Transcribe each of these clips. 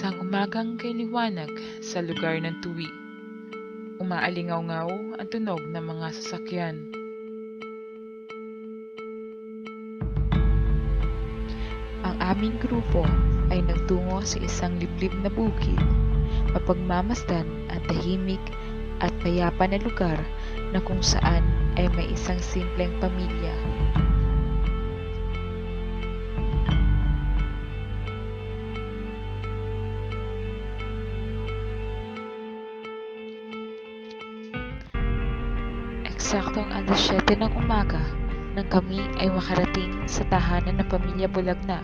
Isang umagang kay liwanag sa lugar ng tuwi. Umaalingaw-ngaw ang tunog ng mga sasakyan. Ang aming grupo ay nagtungo sa isang liblib na bukid, mapagmamasdan ang tahimik at payapa na lugar na kung saan ay may isang simpleng pamilya. Eksaktong 7:00 ng umaga nang kami ay makarating sa tahanan ng pamilya Bulagna.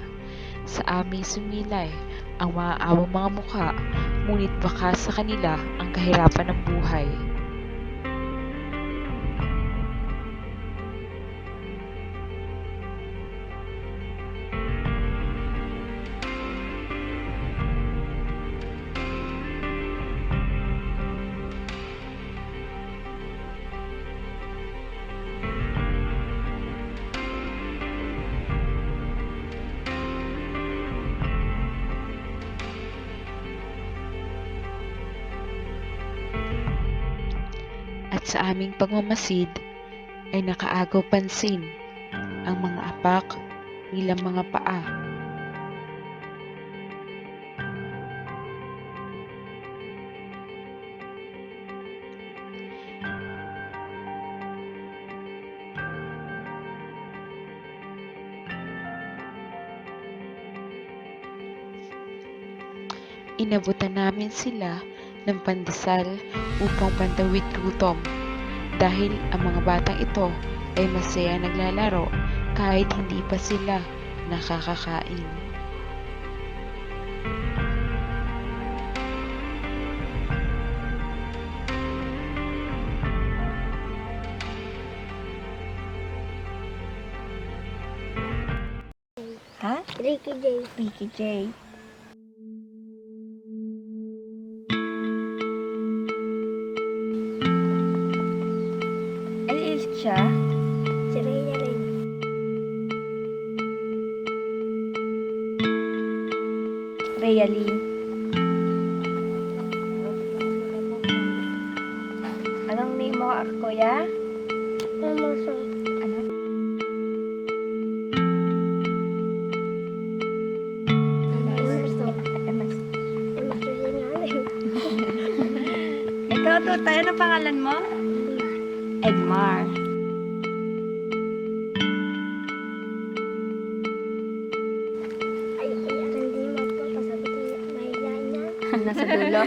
Sa aming sumilay ang maaawang mga mukha, ngunit baka sa kanila ang kahirapan ng buhay. At sa aming pagmamasid ay nakaagaw pansin ang mga apak nilang mga paa. Inabutan namin sila ng pandesal upang pantawid gutom dahil ang mga batang ito ay masaya naglalaro kahit hindi pa sila nakakakain. Ha? Ricky J. Ricky J. Ano is siya? Si Rhea rin. Rhea Lee. Anong name mo, kuya? Emerson. Ano? Emerson. Emerson. Emerson yun nga rin. Ikaw, Tutay, ano pangalan mo? Edmar. Ay, hindi magpapasabi ko mahiya niya. Nasa dulo.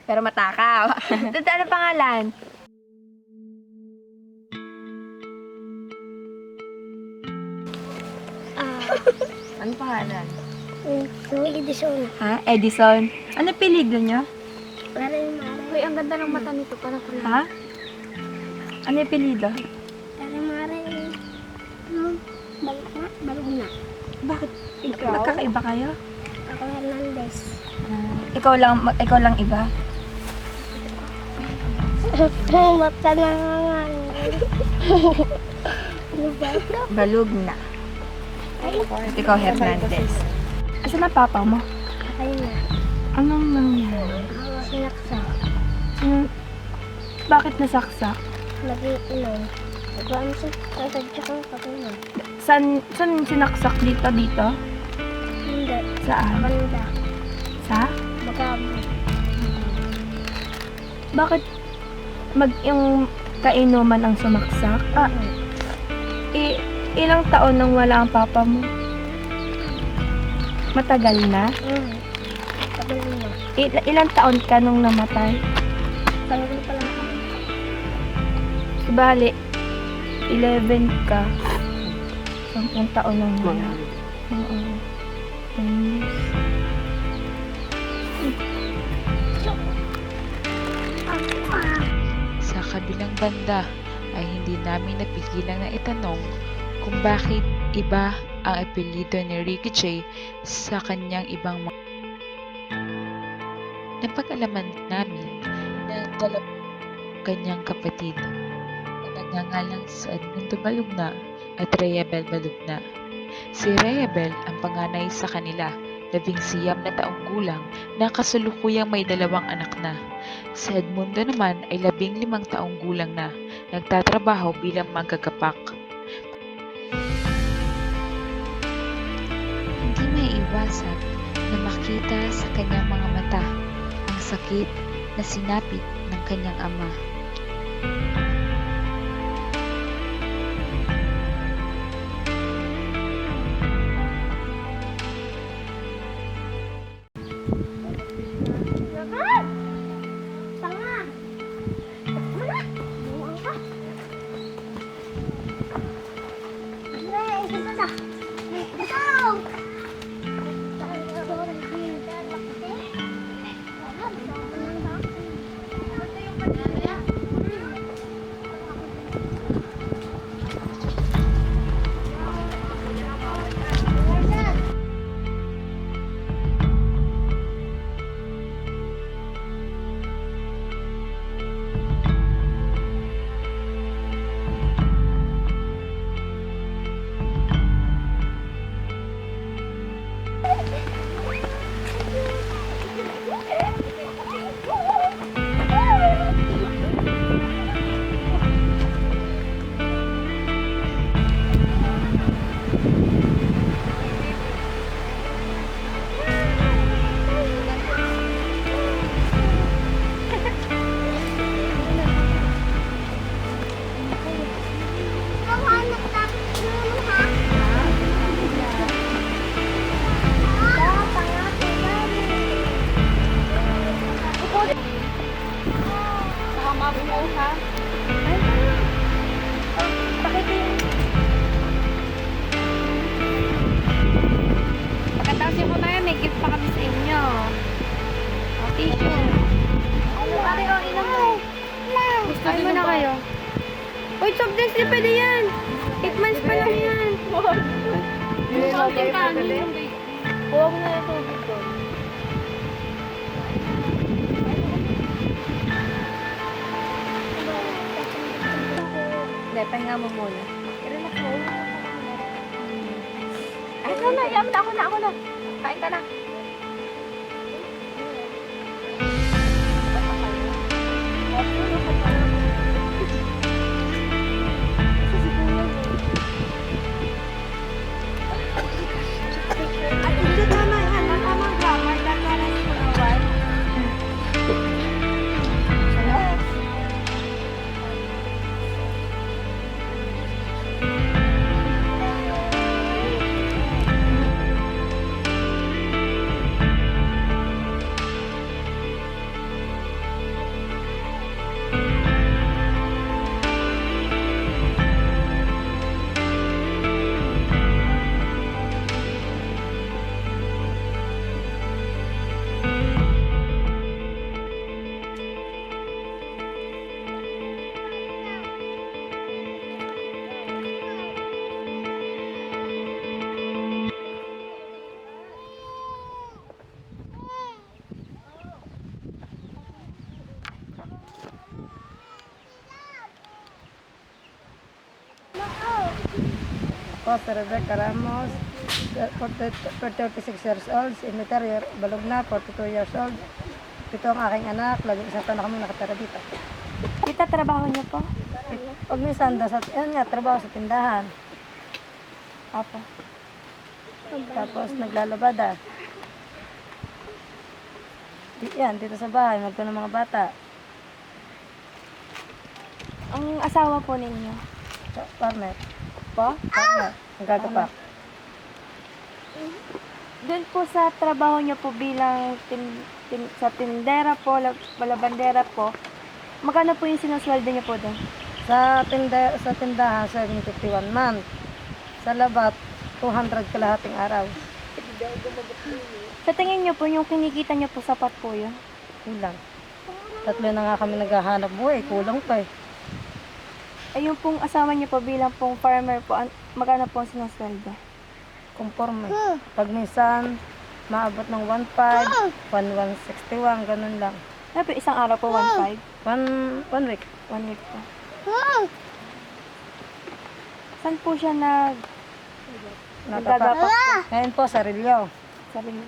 Pero matakaw. Tutay, ano pangalan? Ano pangalan? Edison. Ha? Edison. Ano pilido niyo? Wala yung mara. Uy, ang ganda ng mata nito. Parang kulay. Ha? Ano yung pilido? Wala yung mara yung... Balog na. Bakit? Ikaw? Magkakaiba kayo? Ako Hernandez. Ikaw lang iba? Mata na nga. Ano ba? Balog na. Ikaw, Hernandez. Asan ang papa mo? Ayun na. Anong nangyari? Ako sinaksak. Bakit nasaksak? Nag-iinom. Nagwaan sa tatadya kang patay na. Saan sinaksak? Dito? Hindi. Saan? Banda. Sa? Bagabo. Bakit yung kainuman ang sumaksak? Ilang taon nang wala ang papa mo? Matagal na? Tagal na. Ilang taon ka nung namatay? Tagal pa lang ako. Bali, 11 ka. 10 taon nang wala. Oo. 10 years. Sa kabilang banda ay hindi namin napigilan na itanong kung bakit iba ang apelyido ni Ricky J sa kanyang ibang mga. Napag-alaman namin na dalawang kanyang kapatid na nagngangalang sa Edmundo Balugna at Rhea Bel Balugna. Si Rhea Bel ang panganay sa kanila, 19 na taong gulang na kasalukuyang may 2 anak na. Si Edmundo naman ay 15 taong gulang na, nagtatrabaho bilang manggagapak. Hindi maiiwasan na makita sa kanyang mga mata ang sakit na sinapit ng kanyang ama. Naman! Tanga! Wala! Buwang ka! Ay, ito na! Ito! Pagkatapos yung kumain, may gift pa kami sa inyo. O, tissue. Pare, o, ilang mo. Gusto mo na kayo. Uy, soft drinks, di pwede yan. 8 months pa lang yan. Huwag na yung tubig ko. Hindi, pahinga mo muna. I-relax mo. Ay, ako na. Ako na. Kain ka na. At hindi tama yan. Tama ang grammar. Kakalas ko na one. Costa Rebecca Ramos, 36 years old, cemetery, Balugna, 42 years old. Ito ang aking anak, lagi isang taon na kami nakatira dito. Tita, trabaho niyo po? Pag minsan, yan nga, trabaho sa tindahan. Apo. Tapos naglalabada. Yan, dito sa bahay, magto ng mga bata. Ang asawa po ninyo? Partner, Po? partner, ang gagapak. Doon po sa trabaho niyo po bilang sa tindera po, balabandera po, magkano po yung sinusweldo niyo po doon? Sa tindahan, 751 month. Sa labat, 200 kalahating araw. Sa tingin niyo po, yung kinikita niyo po, sapat po yun? Kulang. 3 na nga kami naghahanap buhay, kulang pa eh. Ay, yung pong asawa niyo po bilang pong farmer po, magkano po ang sinusweldo? Conforme. Pag minsan, maabot ng 1.5, 1.161, ganun lang. Ano po, isang araw po, 1.5? One week. 1 week po. Saan po siya Nagagapak. Ngayon po, sa Rilyo. Sabi niyo.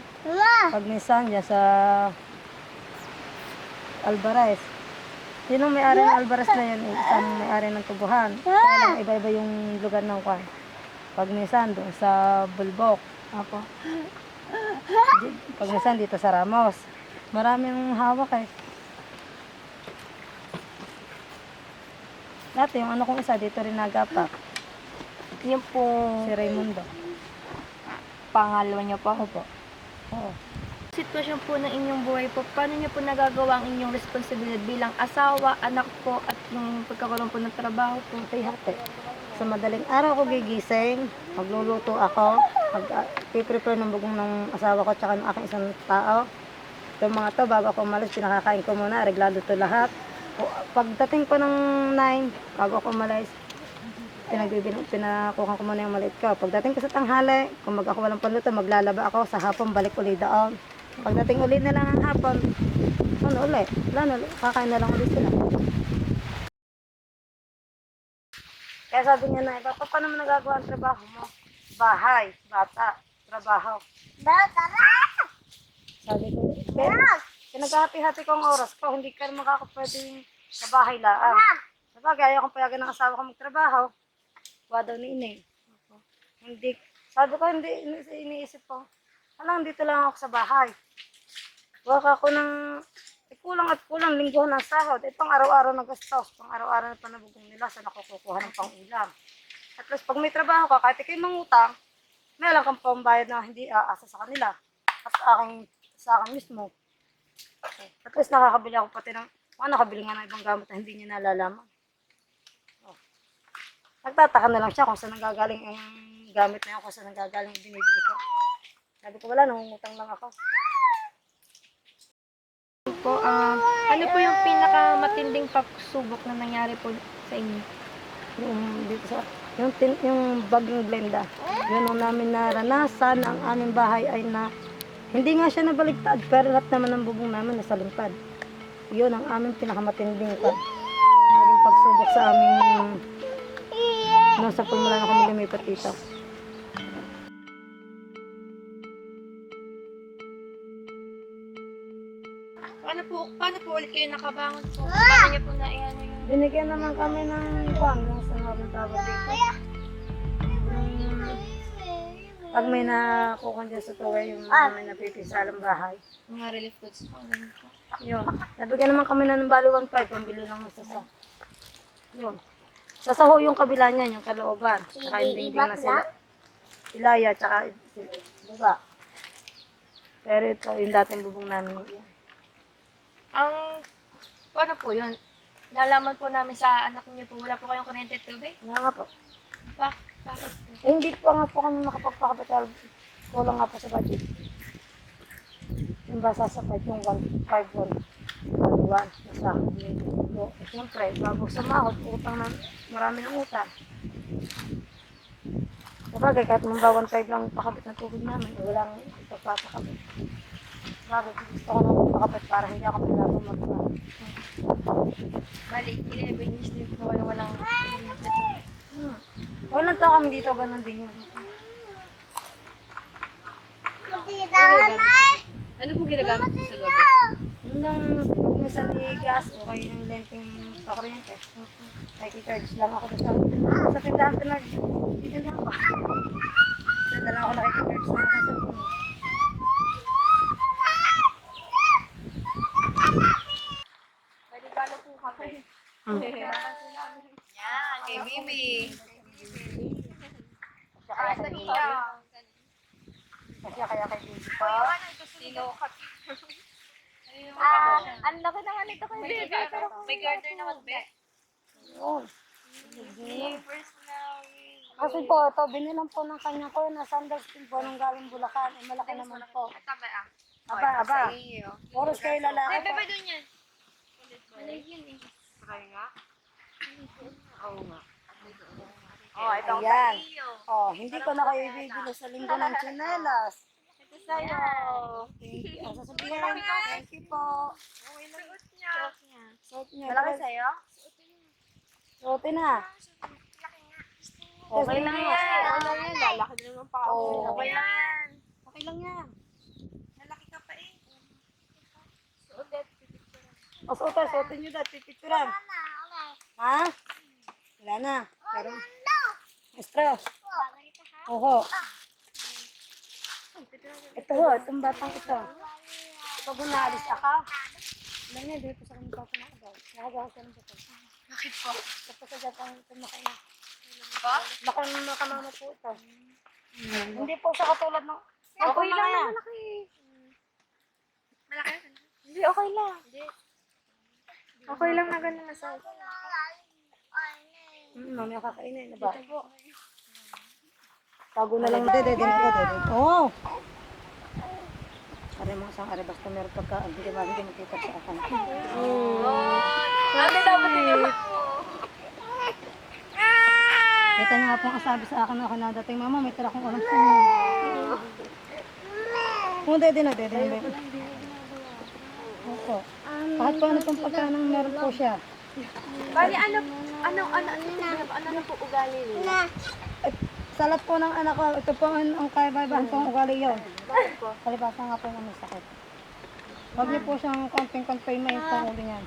Pag minsan dyan sa Alvarez. Yun ang may-ari ng Alvarez na yun, isang may-ari ng tubuhan. Kaya lang iba-iba yung lugar ng kwan. Pag minsan doon sa Bulbok. Opo. Pag minsan dito sa Ramos. Maraming hawak eh. Dati yung ano kong isa dito rin nagapak. Yung po Si Raimundo. pangalawa niyo po. Opo. Oo. Sitwasyon po ng inyong buhay po, paano niyo po nagagawa ang inyong responsibilidad bilang asawa, anak po, at yung pagkakaroon po ng trabaho po? Hati-hati. Sa madaling araw ko gigising, magluluto ako, mag-prepare ng bugong ng asawa ko tsaka ng aking isang tao. Yung mga to, bago ako umalis, pinakakain ko muna, reglado to lahat. Pagdating ko ng 9, bago ako umalis, pinakuha ko muna yung maliit ko. Pagdating ko sa tanghali, kung ako walang panluto, maglalaba ako, sa hapon balik ulit doon. Pagdating ulit na lang ang hapon, ano ulit? Wala na, kakain na lang ulit sila. Kaya sabi niya na, Papa, paano mo nagagawa ang trabaho mo? Bahay, bata, trabaho. Sabi ko, pinag-hati-hati ko ang oras ko, hindi ka makakapwedeng sa bahay lang. Sabagay, ayaw kong payagan ng asawa ko magtrabaho. Huwag daw ni Ineng. Hindi, sabi ko, hindi, iniisip ko, alam, dito lang ako sa bahay. Huwag ako ng, kulang at kulang, lingguhan ng sahod. Pang araw-araw na gastos, pang araw-araw na panabugong nila, saan ako kukuha ng pang-ulam. At least, pag may trabaho ka, kahit ikay mangutang, may alam kang pambayad na hindi aasa sa kanila. At sa akin mismo. At least, nakakabili ako pati ng, nakabili nga ng ibang gamit na hindi niya nalalaman. Nagtataka na lang siya kung saan nanggagaling ang gamit na yun, kung saan nanggagaling yung binibili ko. Sabi ko, wala, nangungutang lang ako. Po, ano po yung pinakamatinding pagsubok na nangyari po sa inyo? Yung, dito sa, yung bagong Glenda, yun ang namin naranasan. Ang aming bahay ay na, hindi nga siya nabaligtad, pero lahat naman ng bubong namin nasa lungtad. Yun ang aming pinakamatinding naging pagsubok sa aming nung sa pulmula na kami lumipat dito. Paano po ulit kayo nakabangon po? Paano niyo po na iyan yung... Binigyan naman kami ng kwan, yung sa mga tawag dito. Pag may nakukuha dyan sa tuwa, yung may napipisalang bahay. Mga relief goods po. Ganun po. Yun. Nabigyan naman kami na ng bali 1.5, pambili lang ng sasa. Yun. Sasaho yung kabila niyan, yung kalooban. Tsaka yung dingding na sila. Ilaya, tsaka baba. Pero ito, yung dating bubong namin. Paano po yun? Nalaman po namin sa anak niyo po, wala po kayong kuryente at tubig? Nga nga po. Bakit po? Hindi pa nga po kami makapagpakapital. Kulang nga po sa budget. Yung basa sa 5, yung 1.5, 1.1. Nasa so, siyempre, bago sa mahod, utang na, marami ng utang. Sabagay, kahit mong 1.5 lang pakabit ng tubig namin, walang ipagpapakabit. Sabagay, gusto ko nang pakabit para hindi ako pinagawang magpapakabit. Bali, 11 years din po walang kuryente at tubig. Walang tao kami dito, ganun din yun. Ano po ginagamit po sa loob? Yun lang, huwag mo sa gas o kayo ng lenteng sa kuryente. Nakikicharge lang ako sa tindahan pinag-bigyan lang ako. Doon na lang ako nakikicharge sa cellphone. Pwede galo po kami. Yan, kay Bibi. Kaya sa inyo. Kasi kaya kay Bibi pa. Sino ka? Ang laki naman ito kay Bibi. May garter naman, Be. Yun. First na Kasi po, ito, binilang po ng kanya ko na sandals din po nung galing Bulacan. Eh, malaki naman po. Tama ah. Aba. Oras kayo lalaki. Ay, bebe doon yan. Ano yun eh? Kaya nga? Oo nga. Oh, ito Ayan. Oh, hindi ko na kayo ibibili sa linggo ng tsinelas. Ito sa'yo. Thank you. Ang sasabihin, thank you po. Suot niya. Suot niyo. Malaki sa'yo? Suotin na. Okay lang yan. Ano yan? Lalaki din naman pa ako. Oh. Okay lang yan. Okay lang yan. O, suotin nyo dahil pipicturan. Ha? Wala na. Pero, Maestro. Oho. Ito ho, itong batang ito. Pag naalis ako, wala niya, dito sa kanya pa kumakabaw. Nakagawa siya ng bato. Bakit po? Tapos sa Japan, kumakain. Ba? Makamama po ito. Hindi po siya katulad ng... Okay lang yan. Malaki? Hindi, okay lang. Okay lang na ganun na size. Mamaya kakainin na ba? Tago na lang. Dede. Oo. Are mga isang are basta meron pagka hindi ka makikita sa akin. Ano dapat tinama? Kita niya nga po ang sabi sa akin na ako nadating, mama, may tira kong oras sa inyo. Kung dede na. Opo. Kahit pa ano pong pagkanang meron po siya. Bali, ano po ugali nila? Salat po ng anak ko, ito po ang kaibahan pong ugali yun. Kalibasa nga po na may sakit. Huwag niyo po siyang konting-konting may pang ulo niyan.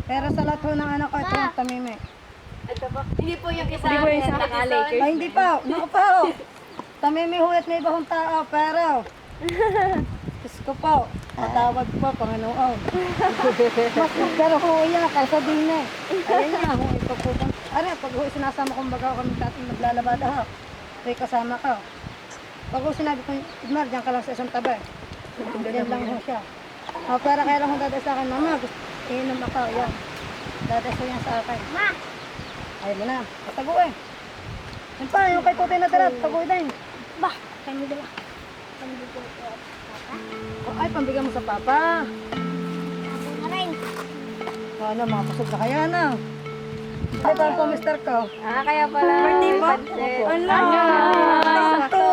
Pero salat po ng anak ko, ito yung tamimi. Hindi po yung isa tangali. Ay, hindi pa. Naku pa ho. Tamimi ho at may ibang tao, pero... Diyos ko po. Matawag po, Panginoon. Mas magkaro ho iya, kaysa din eh. Ayan nga ho, ito po bang... Ano, pag ho sinasama kong baga kami dating naglalabada ho. Ito'y kasama ka. Pag ho sinabi ko, Idmar, diyan ka lang sa isang tabi. Diyan lang ho siya. O, pero kaya lang ho daday sa akin, mama, gusto, iinom ako, yan. Daday ho yan sa akin. Ayaw mo na, patago eh. Yan pa, yung kay Tutoy na tira, tago din. Bah, kayo mo dala. Ay, pambigyan mo sa papa. Ano, makapasok na kaya na. Ay, parang po, mister ko. Kaya pala. Birthday mo? Ala! Sakto!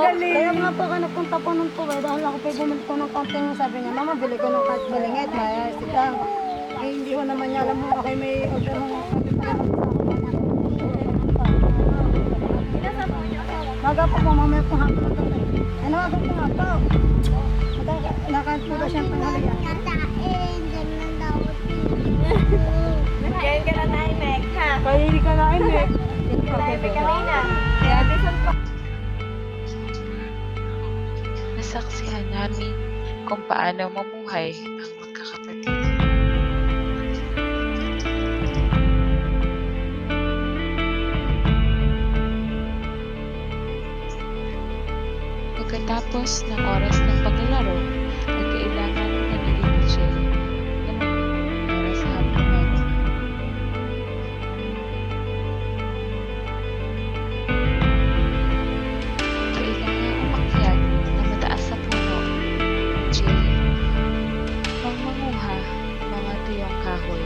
Galing! Kaya nga po, nagpunta po nun po eh. Dahil ako po bumili ko ng konting sabi niya, mama, bili ko ng kahit balingit. May sitang. Eh, hindi ko naman niya alam mo, okay, may order mo. Maga po po, mamaya po hapon na tayo. Ay, nawagan po nga po. Nakain po daw siyang tanghalian. Kaya ka na naimek, ha? Kaya hindi ka na eh. Naimek kanina. Kaya Addison pa. Nasaksihan namin kung paano mamuhay ang magkakapatid. Pagkatapos ng oras ng paglalaro, nagkailangan na ni Rachel ng para sa hapunan. Kailangan umakyat na mataas sa puno. Jay, manguha mga tuyong kahoy.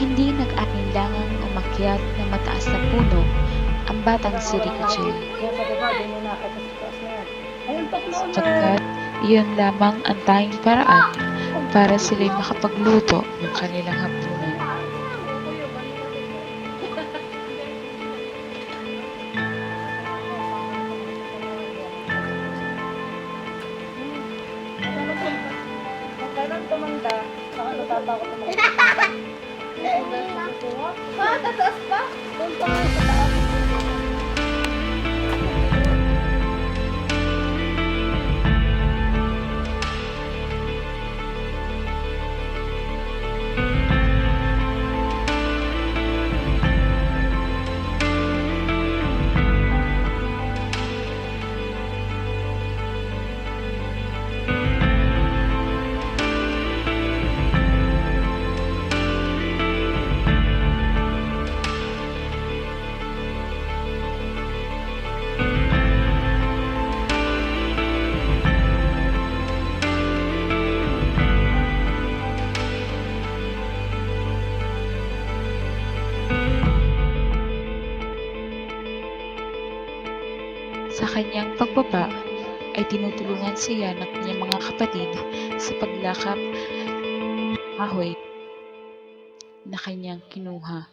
Hindi nag-alinlangang umakyat na mataas na puno ang batang si Rico Jay, Kaya sa baba, din yung nakataas na yan. Ayun po, sapagkat iyon lamang ang tanging paraan para sila'y makapagluto ng kanilang hapunan. Kailan tumanda, saka natata ko tumanda. Tataas pa? Doon pa nga sa taas. Sa kanyang pagbaba ay tinutulungan siya ng kanyang mga kapatid sa paglakap ng kahoy na kanyang kinuha.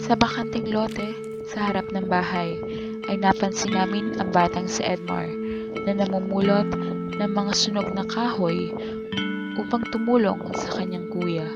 Sa bakanting lote, sa harap ng bahay, ay napansin namin ang batang si Edmar na namumulot ng mga sunog na kahoy upang tumulong sa kanyang kuya.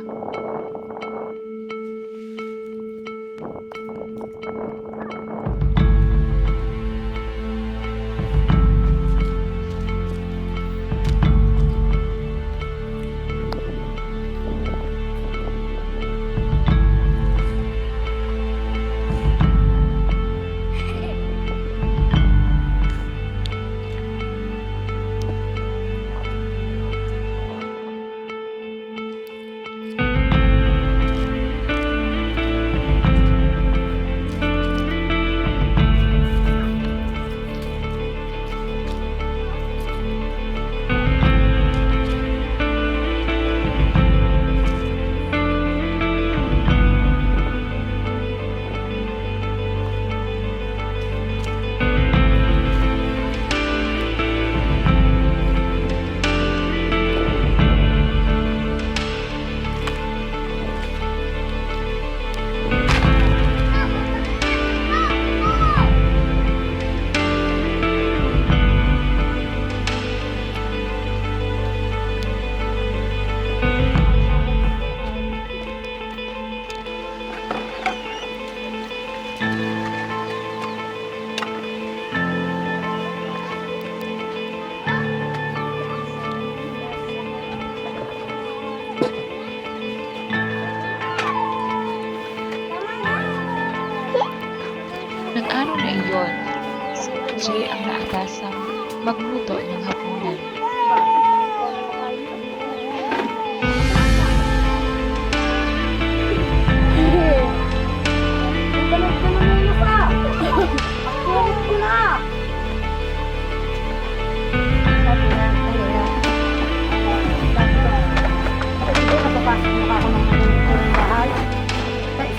Nang araw na iyon, si Jay ang naatasang magluto ng hapunan.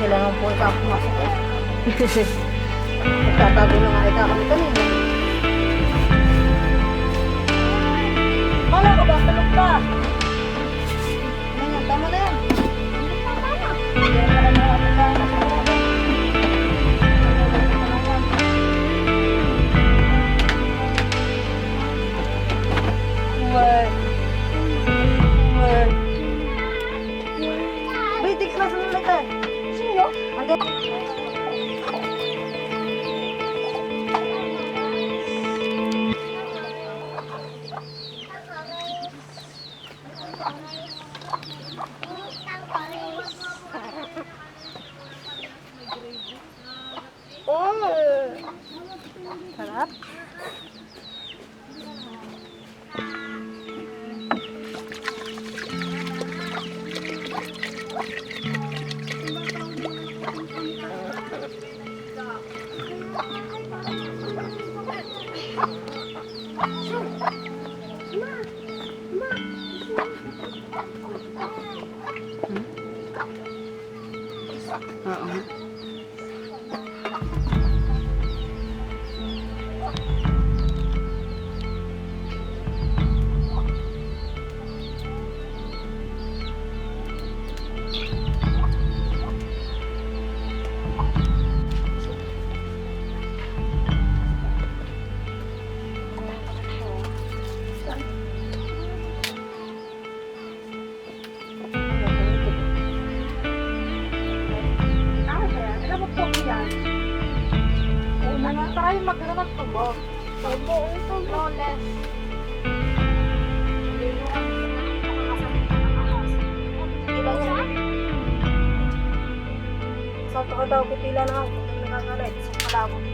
Sila nang po ikaw pumasok eh. Nagtatago na nga ikaw kami kanina. Wala ka ba? Tulog ka. Ano yan? Tama na yan. Bitik na sa nalagay. Sino? Hanggang sarap. Try maghanap ko ba? Flawless. Sa to daw kitila na ako kung nakakalit sa kalawon.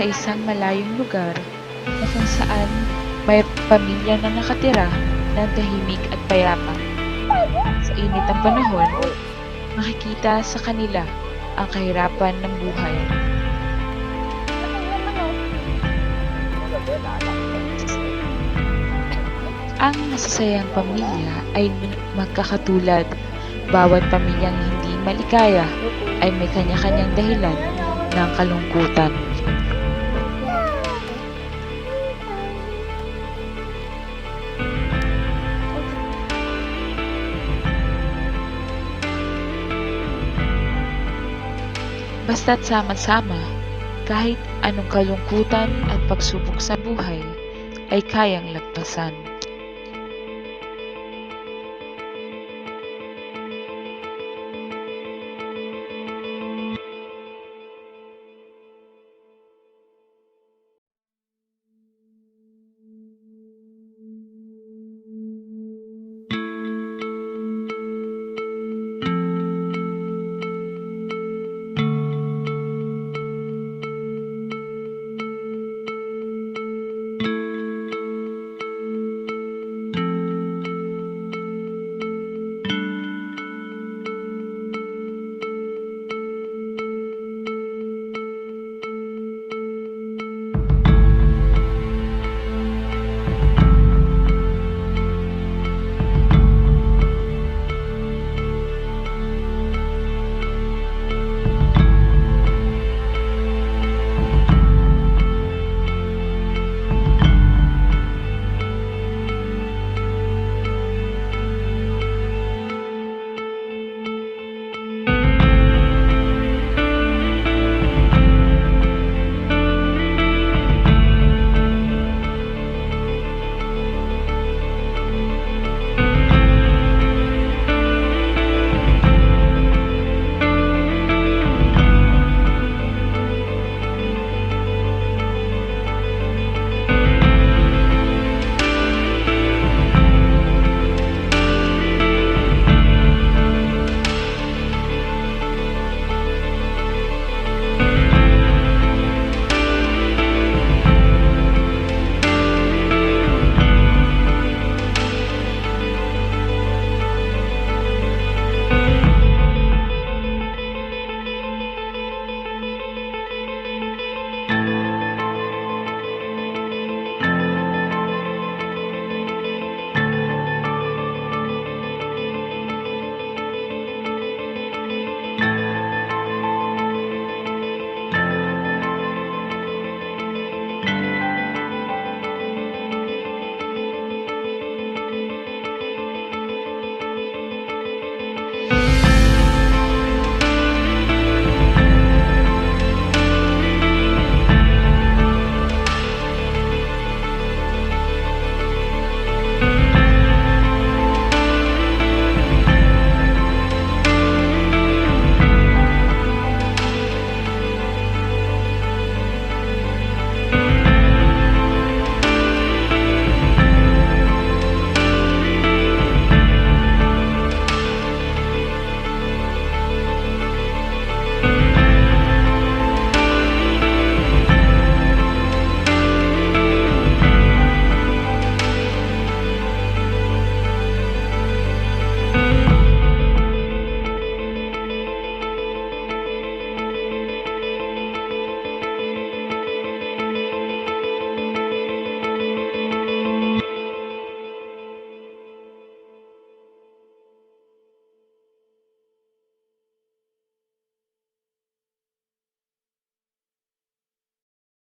sa isang malayong lugar na kung saan may pamilya na nakatira ng tahimik at payapa. Sa init ng panahon, makikita sa kanila ang kahirapan ng buhay. Ang masasayang pamilya ay magkakatulad. Bawat pamilyang hindi maligaya ay may kanya-kanyang dahilan ng kalungkutan. Basta't sama-sama, kahit anong kalungkutan at pagsubok sa buhay ay kayang lagpasan.